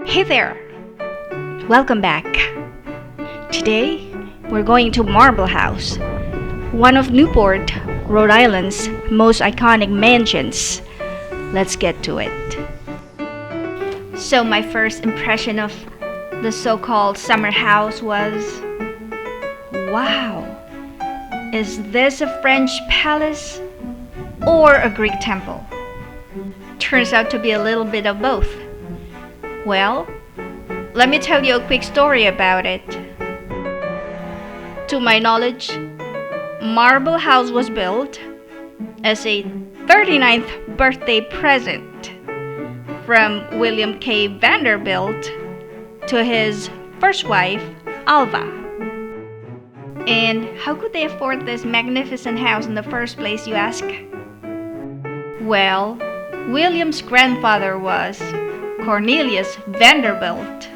Hey there! Welcome back. Today, we're going to Marble House, one of Newport, Rhode Island's most iconic mansions. Let's get to it. So my first impression of the so-called summer house was, wow, is this a French palace or a Greek temple? Turns out to be a little bit of both. Well, let me tell you a quick story about it. To my knowledge, Marble House was built as a 39th birthday present from William K. Vanderbilt to his first wife, Alva. And how could they afford this magnificent house in the first place, you ask? Well, William's grandfather was Cornelius Vanderbilt.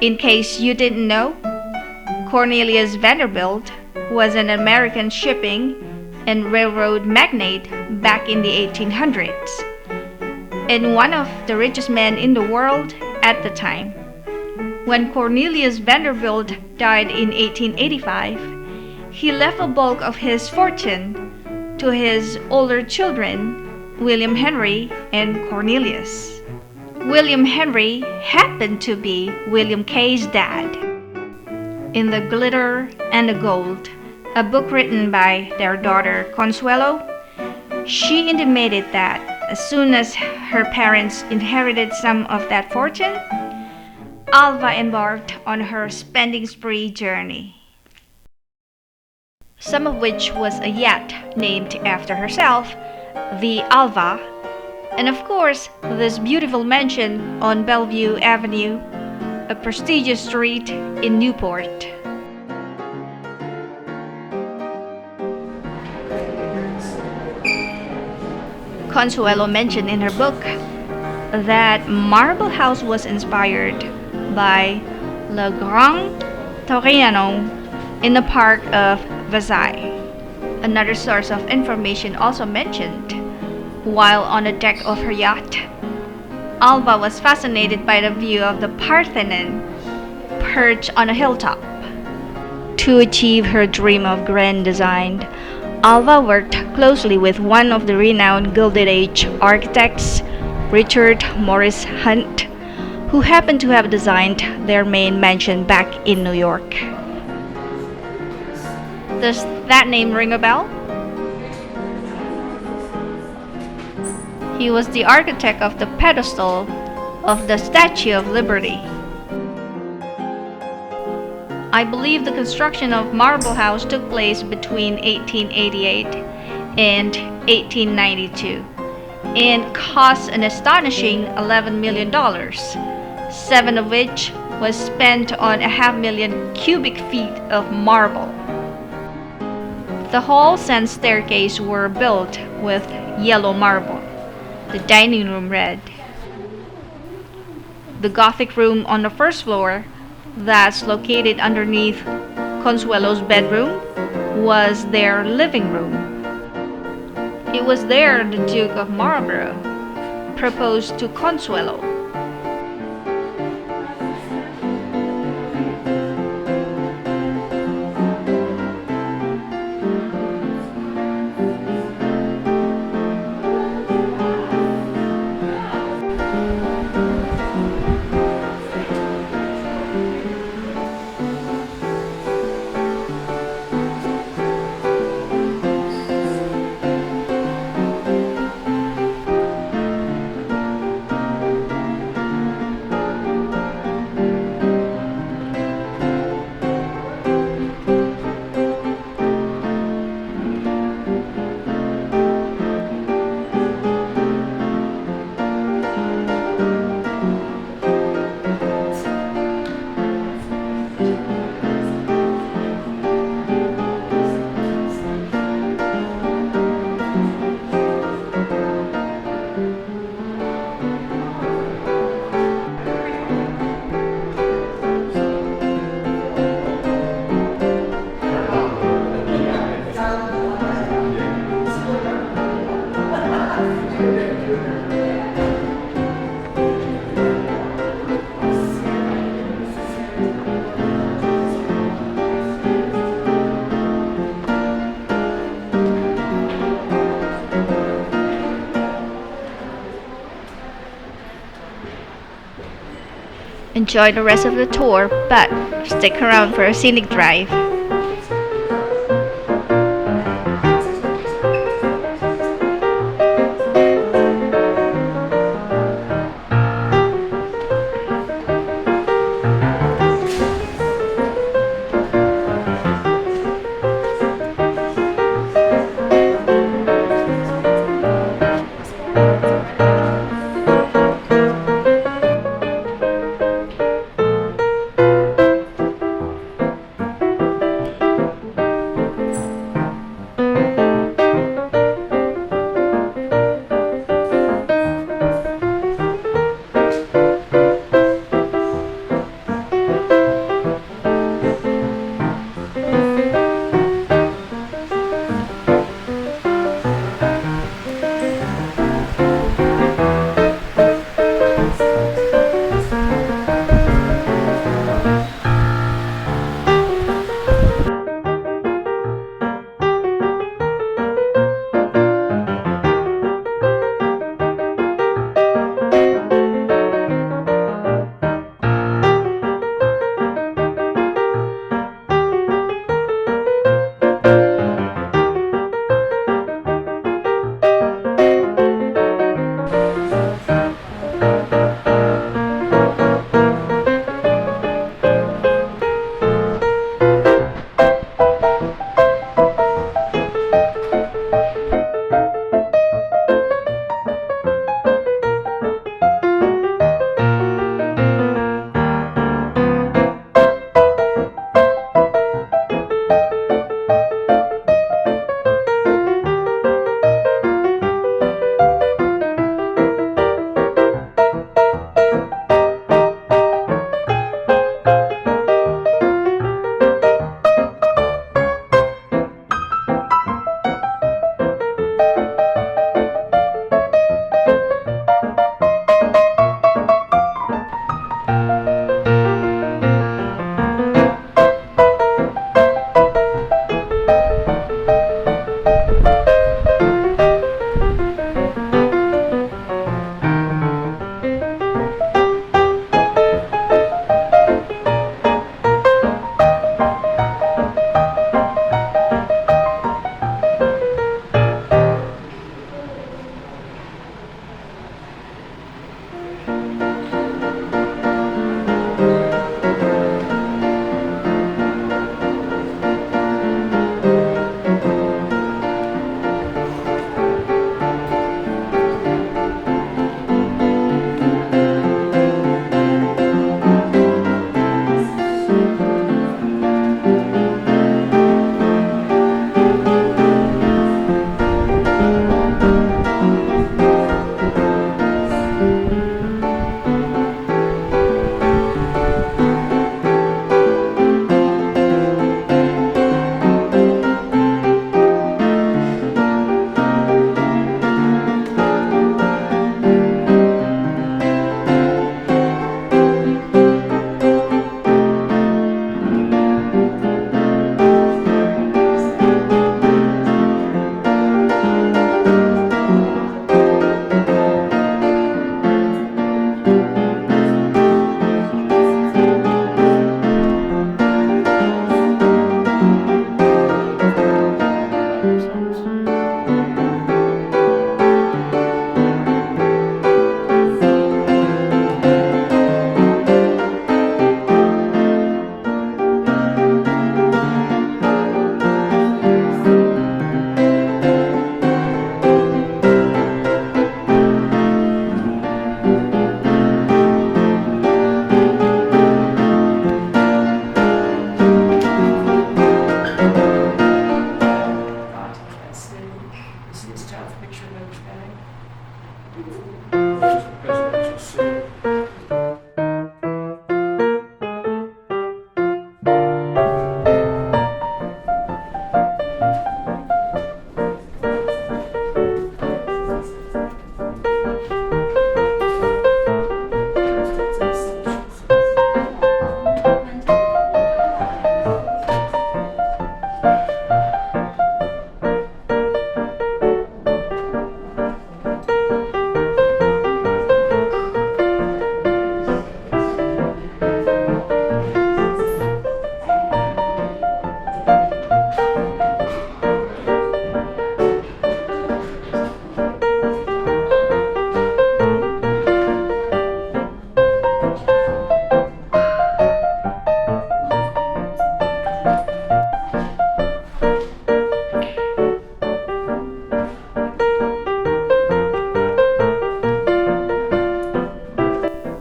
In case you didn't know, Cornelius Vanderbilt was an American shipping and railroad magnate back in the 1800s, and one of the richest men in the world at the time. When Cornelius Vanderbilt died in 1885, he left a bulk of his fortune to his older children, William Henry and Cornelius. William Henry happened to be William K's dad. In the Glitter and the Gold, a book written by their daughter Consuelo, she intimated that as soon as her parents inherited some of that fortune, Alva embarked on her spending spree journey, some of which was a yacht named after herself, the Alva, and of course this beautiful mansion on Bellevue Avenue, a prestigious street in Newport. Consuelo mentioned in her book that Marble House was inspired by Le Grand Torriano in the park of Versailles. Another source of information also mentioned, while on the deck of her yacht, Alva was fascinated by the view of the Parthenon perched on a hilltop. To achieve her dream of grand design, Alva worked closely with one of the renowned Gilded Age architects, Richard Morris Hunt, who happened to have designed their main mansion back in New York. Does that name ring a bell? He was the architect of the pedestal of the Statue of Liberty. I believe the construction of Marble House took place between 1888 and 1892 and cost an astonishing $11 million, 7 of which was spent on 500,000 cubic feet of marble. The halls and staircase were built with yellow marble, the dining room red. The Gothic room on the first floor, that's located underneath Consuelo's bedroom, was their living room. It was there the Duke of Marlborough proposed to Consuelo. Enjoy the rest of the tour, but stick around for a scenic drive.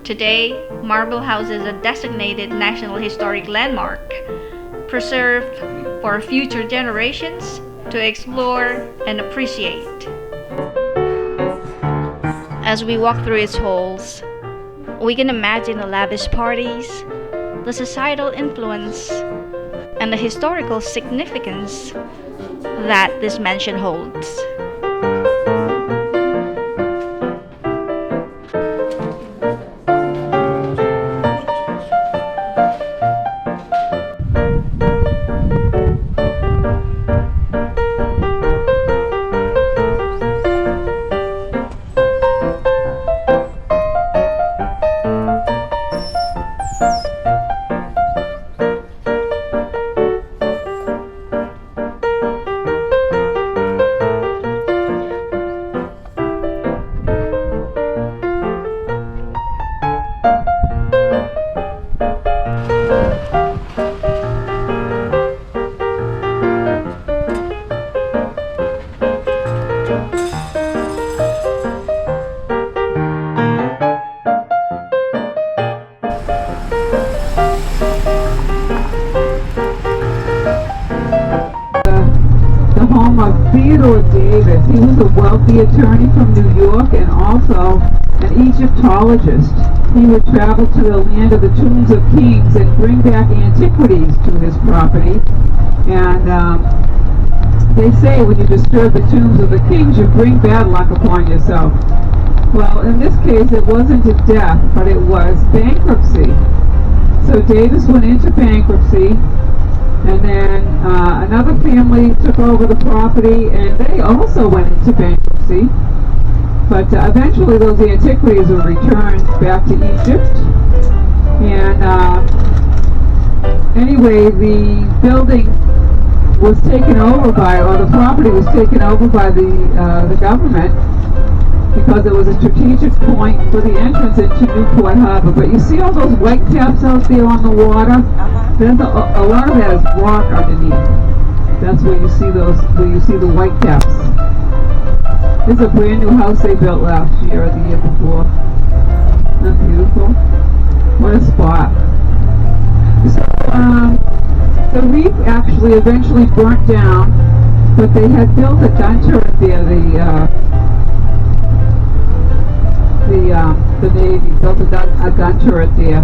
Today, Marble House is a designated National Historic Landmark, preserved for future generations to explore and appreciate. As we walk through its halls, we can imagine the lavish parties, the societal influence, and the historical significance that this mansion holds. Theodore Davis, he was a wealthy attorney from New York and also an Egyptologist. He would travel to the land of the tombs of kings and bring back antiquities to his property. And they say when you disturb the tombs of the kings, you bring bad luck upon yourself. Well, in this case, it wasn't a death, but it was bankruptcy. So Davis went into bankruptcy. And then another family took over the property, and they also went into bankruptcy. But eventually those antiquities were returned back to Egypt. And anyway, the building was taken over by, or the property was taken over by the government, because it was a strategic point for the entrance into Newport Harbor. But you see all those white caps out there on the water? There's a lot of that is rock underneath. That's where you see the white caps. This is a brand new house they built last year or the year before. Isn't that beautiful? What a spot. So the reef actually eventually burnt down, but they had built a gun turret there. The Navy built a gun turret there.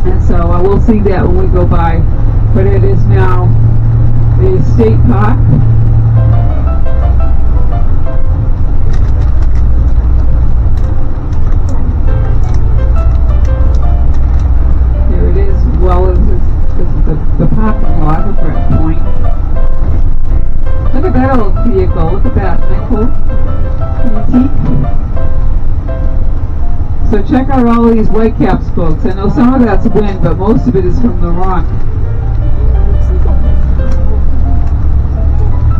And so we'll see that when we go by. But it is now the state park. Here it is. Well, this is the parking lot of Brett Point. Look at that old vehicle. Look at that. Isn't that cool? Antique. So check out all of these white caps, folks. I know some of that's wind, but most of it is from the rock.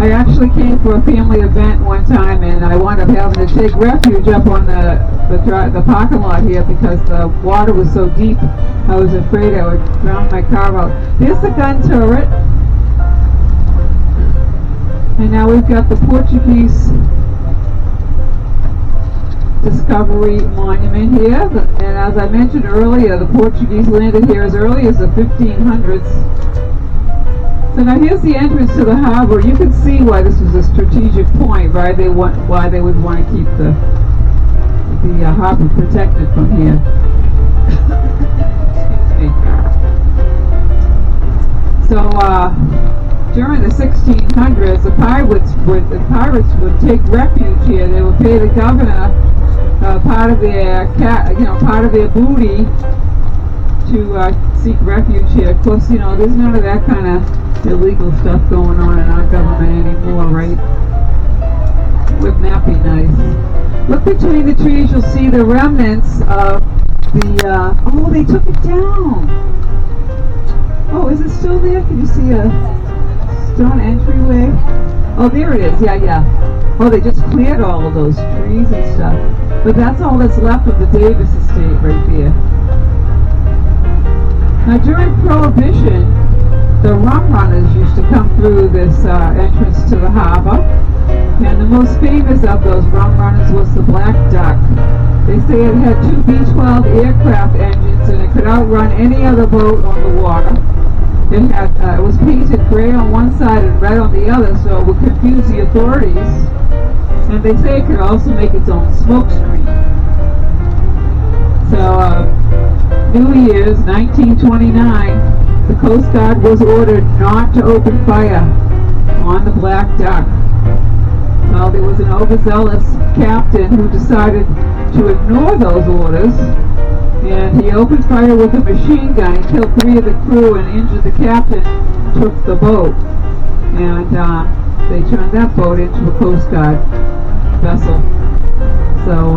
I actually came for a family event one time, and I wound up having to take refuge up on the parking lot here because the water was so deep. I was afraid I would drown my car out. There's the gun turret. And now we've got the Portuguese Discovery Monument here, and as I mentioned earlier, the Portuguese landed here as early as the 1500s. So now here's the entrance to the harbor. You can see why this was a strategic point, right? Why they would want to keep the harbor protected from here. Excuse me. So during the 1600s, the pirates would take refuge here. They would pay the governor part of their booty to seek refuge here. Of course, there's none of that kind of illegal stuff going on in our government anymore, right? Wouldn't that be nice? Look between the trees, you'll see the remnants of the, they took it down. Oh, is it still there? Can you see a stone entryway? Oh, there it is. Yeah. Oh, they just cleared all of those trees and stuff. But that's all that's left of the Davis estate right there. Now, during Prohibition, the rum runners used to come through this entrance to the harbor. And the most famous of those rum runners was the Black Duck. They say it had two B-12 aircraft engines and it could outrun any other boat on the water. It was painted gray on one side and red on the other, so it would confuse the authorities. And they say it could also make its own smoke screen. So, New Year's 1929, the Coast Guard was ordered not to open fire on the Black Duck. Well, there was an overzealous captain who decided to ignore those orders, and he opened fire with a machine gun. He killed 3 of the crew and injured the captain, took the boat, and they turned that boat into a Coast Guard vessel. So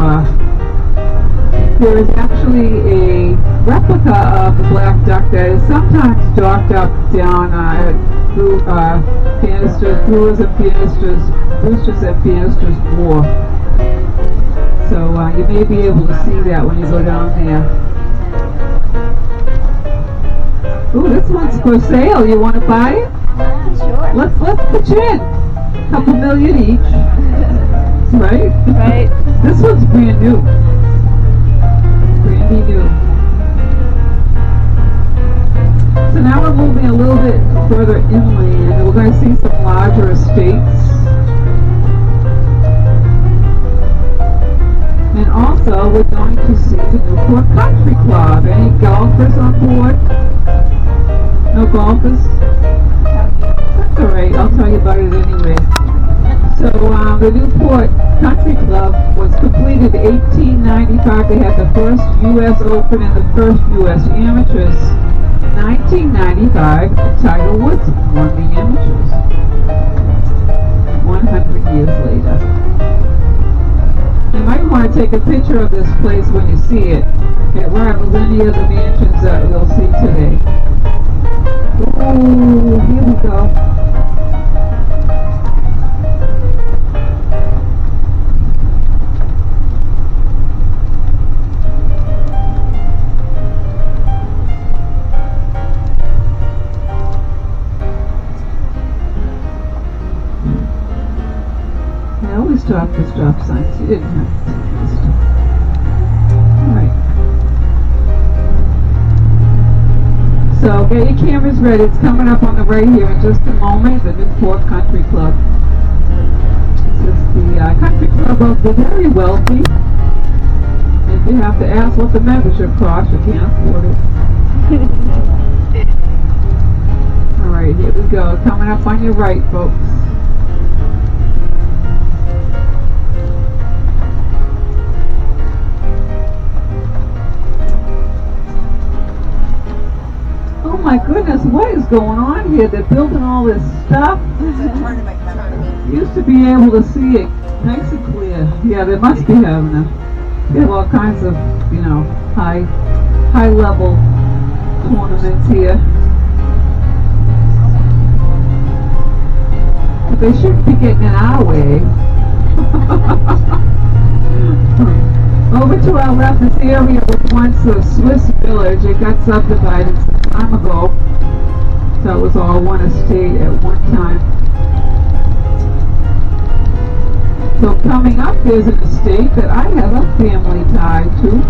there is actually a replica of the Black Duck that is sometimes docked up down at Brewers and Banisters Wharf. So you may be able to see that when you go down there. Ooh, this one's for sale. You want to buy it? Sure. Let's pitch in. A couple million each. Right? Right. This one's brand new. Brandy new. So now we're moving a little bit further inland, and we're going to see some larger estates. And also, we're going to see the Newport Country Club. Any golfers on board? No golfers? That's alright, I'll tell you about it anyway. So, the Newport Country Club was completed in 1895. They had the first U.S. Open and the first U.S. Amateurs. 1995, Tiger Woods won the Amateurs. 100 years later. You might want to take a picture of this place when you see it. It rivals any of the mansions that we'll see today. Oh, here we go. I always stop for stop signs. You didn't have to stop. Alright. So get your cameras ready. It's coming up on the right here in just a moment. The Newport Country Club. This is the country club of the very wealthy. If you have to ask what the membership costs, you can't afford it. Alright, here we go. Coming up on your right, folks. Oh my goodness, what is going on here? They're building all this stuff. Used to be able to see it nice and clear. Yeah, they must be having they have all kinds of, high level tournaments here. But they shouldn't be getting in our way. Over to our left, this area was once a Swiss village. It got subdivided some time ago. So it was all one estate at one time. So coming up, there's an estate that I have a family tie to.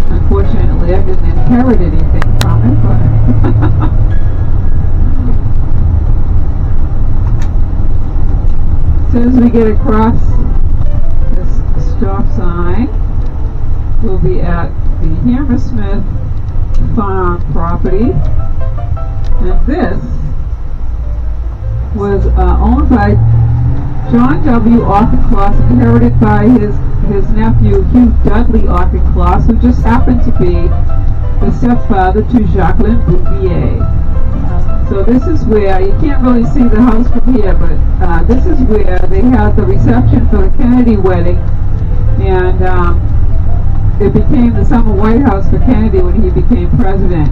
Unfortunately, I didn't inherit anything from it, but as soon as we get across this stop sign, we'll be at the Hammersmith Farm property. And this was owned by John W. Auchincloss, inherited by his nephew Hugh Dudley Auchincloss, who just happened to be the stepfather to Jacqueline Bouvier. So this is where, you can't really see the house from here, but this is where they had the reception for the Kennedy wedding, and it became the summer White House for Kennedy when he became president.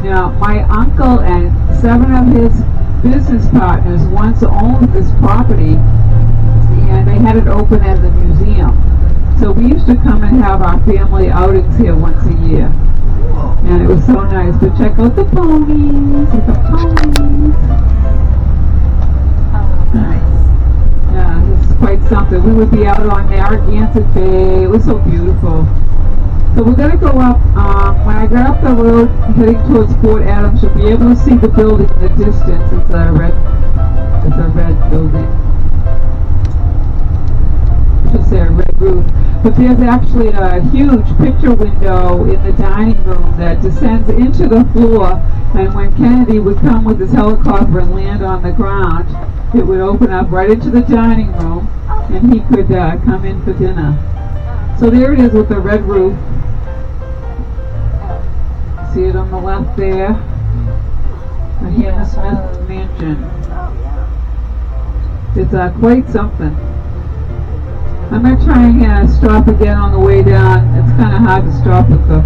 Now, my uncle and 7 of his business partners once owned this property, and they had it open as a museum. So we used to come and have our family outings here once a year. And it was so nice. But check out the ponies. The ponies. Oh, nice. Yeah, this is quite something. We would be out on Narragansett Bay. It was so beautiful. So we're going to go up. When I got up the road heading towards Fort Adams, you'll be able to see the building in the distance. It's a red building. I should say a red roof. But there's actually a huge picture window in the dining room that descends into the floor. And when Kennedy would come with his helicopter and land on the ground, it would open up right into the dining room, and he could come in for dinner. So there it is with the red roof. See it on the left there? The Hannah Smith Mansion. It's quite something. I'm going to try and stop again on the way down. It's kind of hard to stop with the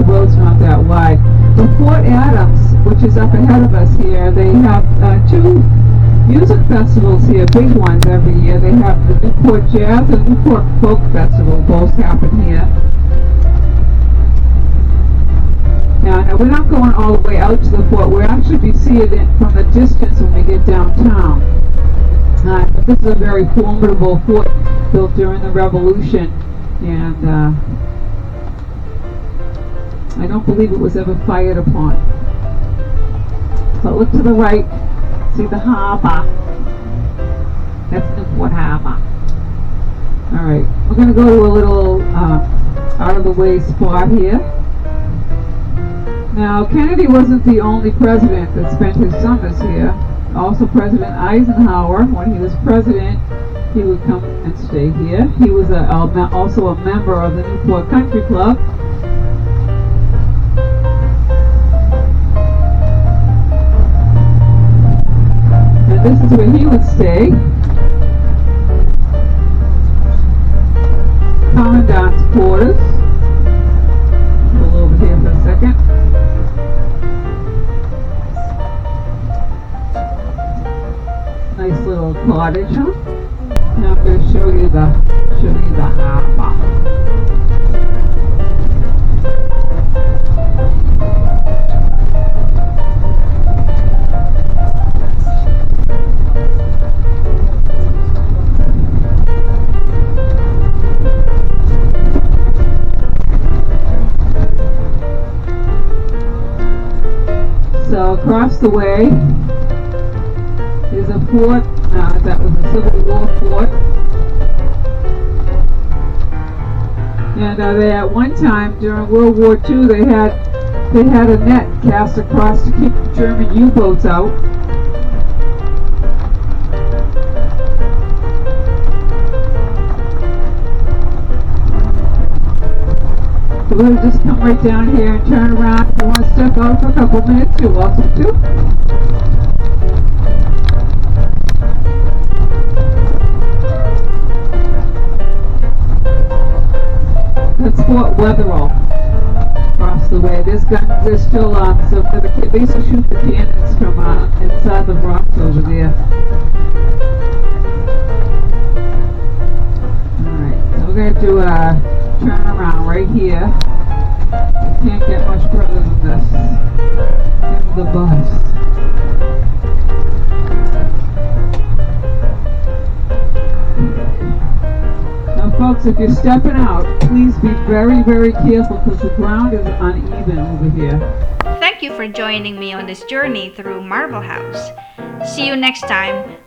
road's not that wide. But Fort Adams, which is up ahead of us here, they have two music festivals here, big ones every year. They have the Newport Jazz and Newport Folk Festival, both happen here. Now we're not going all the way out to the fort. We'll actually be seeing it from a distance when we get downtown. But this is a very formidable fort built during the Revolution, and I don't believe it was ever fired upon. But look to the right, see the harbor. That's Newport Harbor. Alright, we're going to go to a little out-of-the-way spot here. Now, Kennedy wasn't the only president that spent his summers here. Also, President Eisenhower, when he was president, he would come and stay here. He was also a member of the Newport Country Club. And this is where he would stay. Commandant's quarters. Pull over here for a second. Nice little cottage, huh? Now I'm going to show you the harbor. So across the way is a fort. That was a Civil War fort. And at one time during World War II, they had a net cast across to keep German U-boats out. So we'll just come right down here and turn around. If you want to step out for a couple minutes, you're welcome to. That's Fort Wetherell across the way. There's still so they used to shoot the cannons from inside the rocks over there. Alright, so we're going to do a turn around right here. You can't get much further than this. Into the bus. Folks, if you're stepping out, please be very, very careful because the ground is uneven over here. Thank you for joining me on this journey through Marble House. See you next time.